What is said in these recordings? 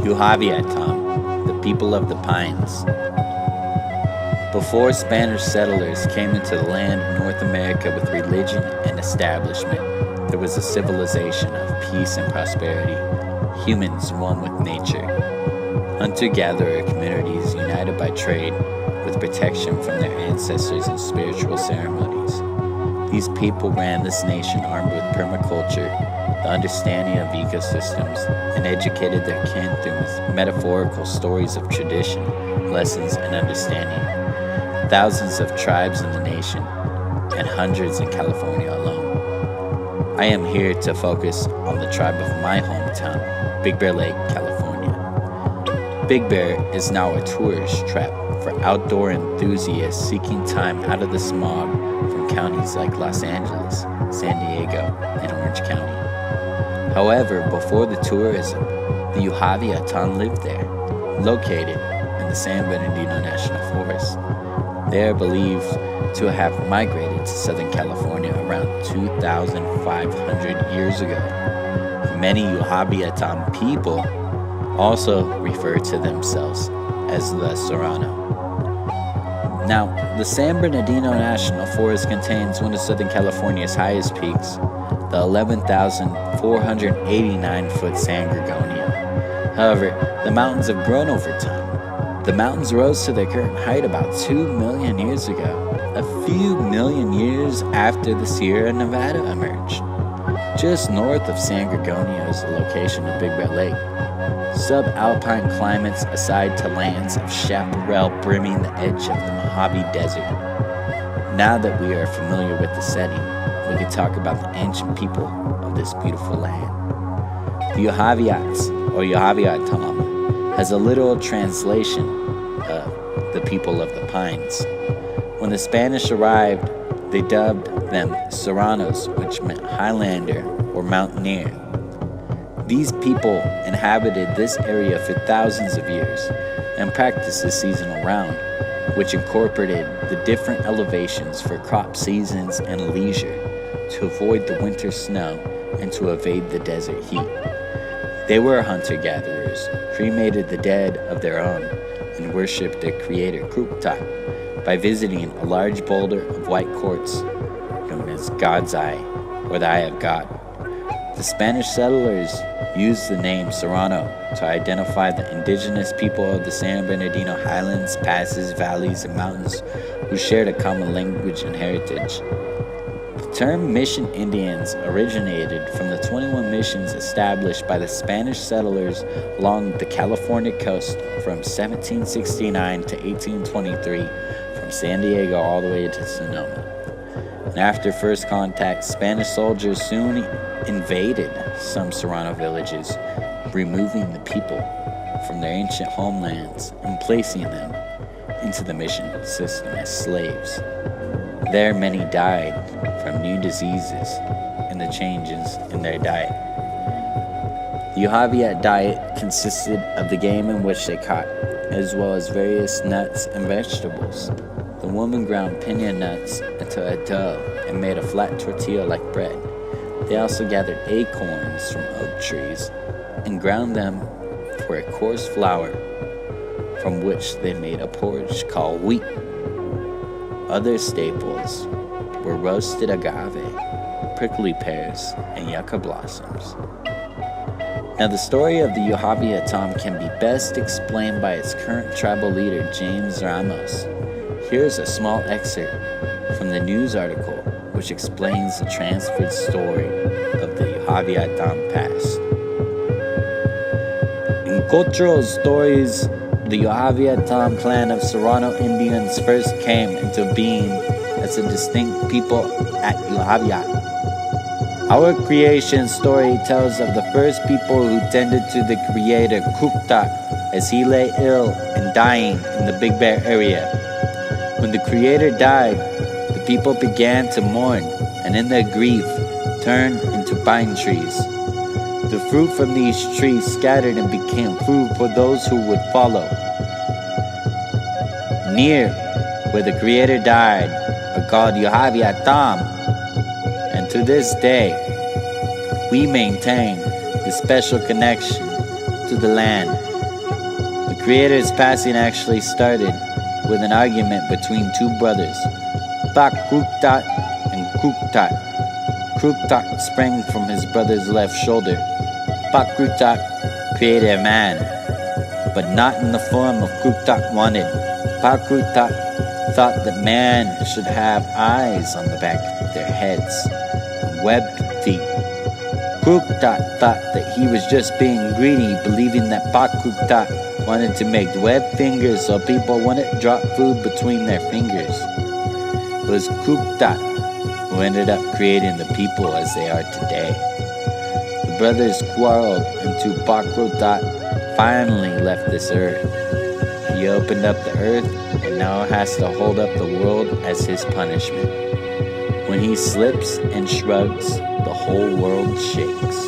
Yuhaviatam, the people of the pines. Before Spanish settlers came into the land of North America with religion and establishment, there was a civilization of peace and prosperity, humans one with nature. Hunter-gatherer communities united by trade, with protection from their ancestors and spiritual ceremonies. These people ran this nation armed with permaculture, the understanding of ecosystems, and educated their kin through metaphorical stories of tradition, lessons, and understanding. Thousands of tribes in the nation, and hundreds in California alone. I am here to focus on the tribe of my hometown, Big Bear Lake, California. Big Bear is now a tourist trap for outdoor enthusiasts seeking time out of the smog from counties like Los Angeles, San Diego, and Orange County. However, before the tourism, the Yuhaviatam lived there, located in the San Bernardino National Forest. They are believed to have migrated to Southern California around 2,500 years ago. Many Yuhaviatam people also refer to themselves as the Serrano. Now, the San Bernardino National Forest contains one of Southern California's highest peaks, the 11,489-foot San Gorgonio. However, the mountains have grown over time. The mountains rose to their current height about 2 million years ago, a few million years after the Sierra Nevada emerged. Just north of San Gorgonio is the location of Big Bear Lake. Subalpine climates aside to lands of chaparral brimming the edge of the Mojave Desert. Now that we are familiar with the setting, we can talk about the ancient people of this beautiful land. The Yuhaviats, or Yuhaviatam, has a literal translation of the people of the pines. When the Spanish arrived, they dubbed them Serranos, which meant Highlander or Mountaineer. These people inhabited this area for thousands of years and practiced the seasonal round, which incorporated the different elevations for crop seasons and leisure to avoid the winter snow and to evade the desert heat. They were hunter-gatherers, cremated the dead of their own, and worshipped their creator Kuktak by visiting a large boulder of white quartz known as God's Eye, or the Eye of God. The Spanish settlers used the name Serrano to identify the indigenous people of the San Bernardino highlands, passes, valleys, and mountains who shared a common language and heritage. The term Mission Indians originated from the 21 missions established by the Spanish settlers along the California coast from 1769 to 1823, from San Diego all the way to Sonoma. And after first contact, Spanish soldiers soon invaded some Serrano villages, removing the people from their ancient homelands and placing them into the mission system as slaves. There many died from new diseases and the changes in their diet. The Yuhaviat diet consisted of the game in which they caught, as well as various nuts and vegetables. The woman ground piña nuts into a dough and made a flat tortilla like bread. They also gathered acorns from oak trees and ground them for a coarse flour, from which they made a porridge called wheat. Other staples were roasted agave, prickly pears, and yucca blossoms. Now, the story of the Yuhaviatam can be best explained by its current tribal leader, James Ramos. Here's a small excerpt from the news article which explains the transferred story of the Yuhaviatam past. In cultural stories, the Yuhaviatam clan of Serrano Indians first came into being as a distinct people at Yuhaviat. Our creation story tells of the first people who tended to the creator Kuktak as he lay ill and dying in the Big Bear area. When the creator died, the people began to mourn and in their grief turned into pine trees. The fruit from these trees scattered and became food for those who would follow. Near where the creator died are called Yuhaviatam, and to this day we maintain the special connection to the land Creator's passing actually started with an argument between two brothers, Pak Kruktat and Kruktat. Kruktat sprang from his brother's left shoulder. Pak Kruktat created a man, but not in the form of Kruktat wanted. Pak Kruktat thought that man should have eyes on the back of their heads, webbed feet. Kruktat thought that he was just being greedy, believing that Pak Kruktat wanted to make webbed fingers so people wouldn't drop food between their fingers. It was Kruktat who ended up creating the people as they are today. The brothers quarreled until Pak Kruktat finally left this earth. He opened up the earth and now has to hold up the world as his punishment. When he slips and shrugs, the whole world shakes,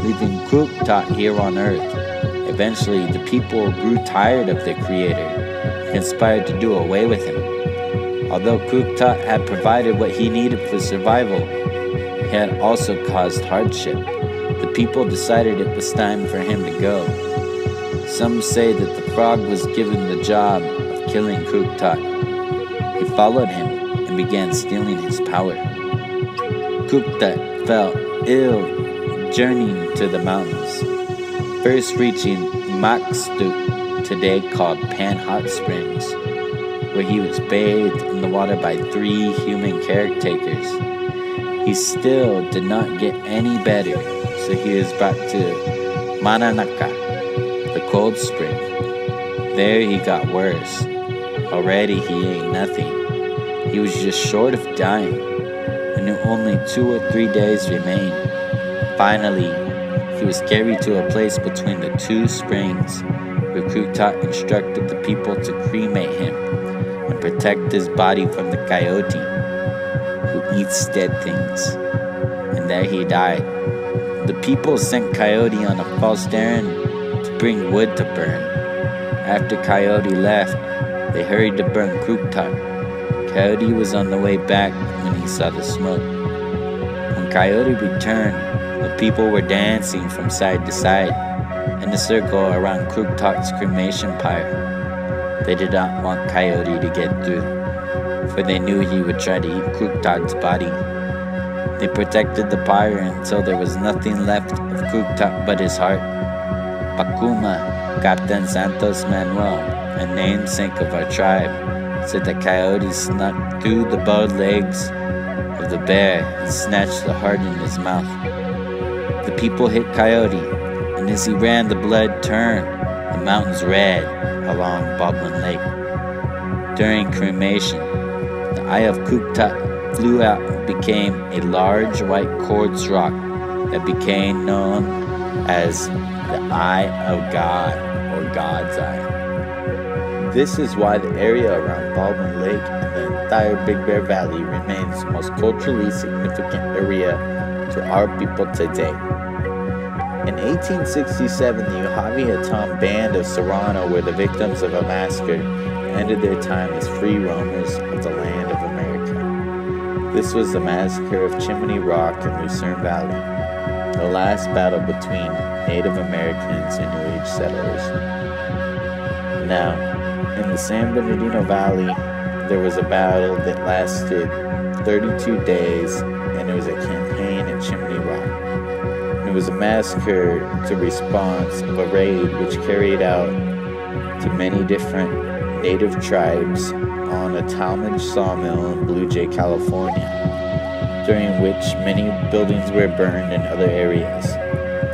leaving Kruktat here on earth. Eventually, the people grew tired of their creator and conspired to do away with him. Although Kruktat had provided what he needed for survival, he had also caused hardship. The people decided it was time for him to go. Some say that the frog was given the job of killing Kruktat. He followed him and began stealing his power. Kruktat fell ill journeying to the mountains, first reaching Makstuk, today called Pan Hot Springs, where he was bathed in the water by 3 human caretakers. He still did not get any better, so he was brought to Mananaka, the cold spring. There he got worse. Already he ate nothing. He was just short of dying, and only 2 or 3 days remained. Finally, he was carried to a place between the 2 springs, where Kruktat instructed the people to cremate him and protect his body from the coyote, who eats dead things. And there he died. The people sent Coyote on a false errand to bring wood to burn. After Coyote left, they hurried to burn Kruktat. Coyote was on the way back when he saw the smoke. When Coyote returned, the people were dancing from side to side in a circle around Kruktat's cremation pyre. They did not want Coyote to get through, for they knew he would try to eat Kruktat's body. They protected the pyre until there was nothing left of Kruktat but his heart. Pakuma, Captain Santos Manuel, a namesake of our tribe, said that Coyote snuck through the bowed legs of the bear and snatched the heart in his mouth. The people hit Coyote, and as he ran, the blood turned the mountains red along Baldwin Lake. During cremation, the eye of Kruktat flew out and became a large white quartz rock that became known as the Eye of God, or God's Eye. This is why the area around Baldwin Lake and the entire Big Bear Valley remains the most culturally significant area to our people today. In 1867, the Yuhaviatam band of Serrano were the victims of a massacre and ended their time as free roamers of the land of America. This was the massacre of Chimney Rock in Lucerne Valley, the last battle between Native Americans and New Age settlers. Now, in the San Bernardino Valley, there was a battle that lasted 32 days, and it was a campaign at Chimney Rock. It was a massacre to response of a raid which carried out to many different native tribes on a Talmadge sawmill in Blue Jay, California, during which many buildings were burned in other areas.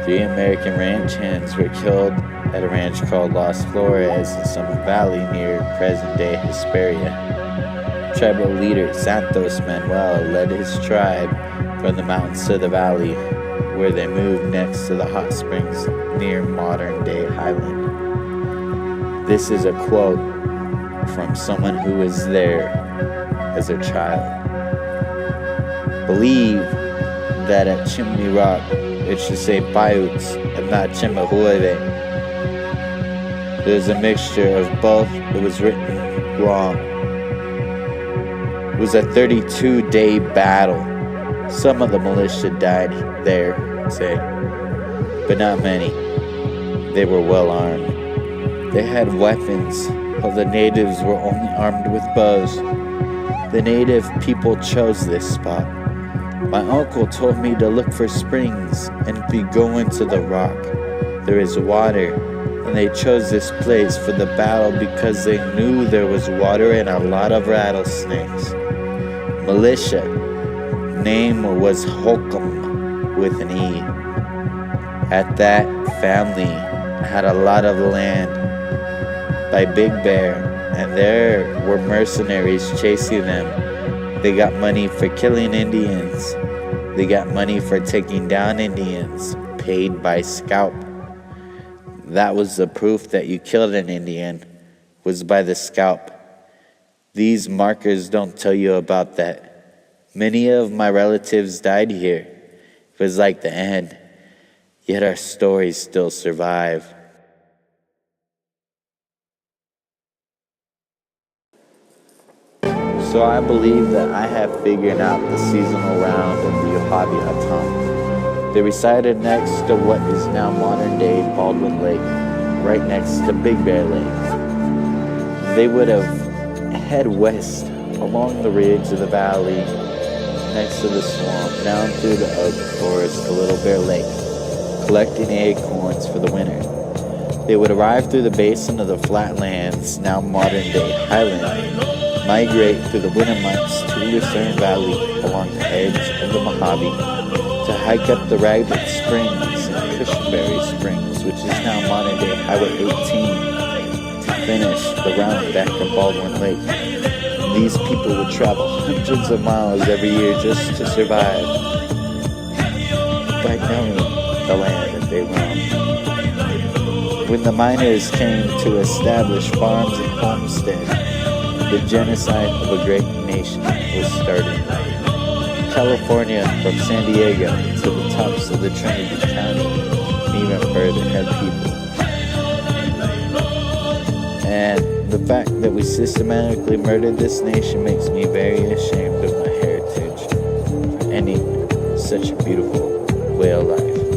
3 American ranch hands were killed at a ranch called Los Flores in Summit Valley near present-day Hesperia. Tribal leader Santos Manuel led his tribe from the mountains to the valley, where they moved next to the hot springs near modern-day Highland. This is a quote from someone who was there as a child. Believe that at Chimney Rock it should say Paiutes and not Chimahueve. There's a mixture of both. It was written wrong. It was a 32-day battle. Some of the militia died there, say, but not many. They were well armed. They had weapons, while the natives were only armed with bows. The native people chose this spot. My uncle told me to look for springs and if you go into the rock, there is water. And they chose this place for the battle because they knew there was water and a lot of rattlesnakes. Militia, name was Holcomb with an E. At that, family had a lot of land by Big Bear, and there were mercenaries chasing them. They got money for killing Indians. They got money for taking down Indians, paid by scalp. That was the proof that you killed an Indian, was by the scalp. These markers don't tell you about that. Many of my relatives died here. It was like the end, yet our stories still survive. So I believe that I have figured out the seasonal round of the Yuhaviatam. They resided next to what is now modern-day Baldwin Lake, right next to Big Bear Lake. They would have head west along the ridge of the valley, next to the swamp, down through the oak forest to Little Bear Lake, collecting acorns for the winter. They would arrive through the basin of the flatlands, now modern-day Highland, migrate through the winter months to Lucerne Valley along the edge of the Mojave to hike up the Ragged Springs and Cushionberry Springs, which is now modern-day Highway 18, to finish the round back of Baldwin Lake. These people would travel hundreds of miles every year just to survive by knowing the land that they roamed. When the miners came to establish farms and homesteads, the genocide of a great nation was started. California, from San Diego to the tops of the Trinity County, and even further, had people. And the fact that we systematically murdered this nation makes me very ashamed of my heritage for ending such a beautiful way of life.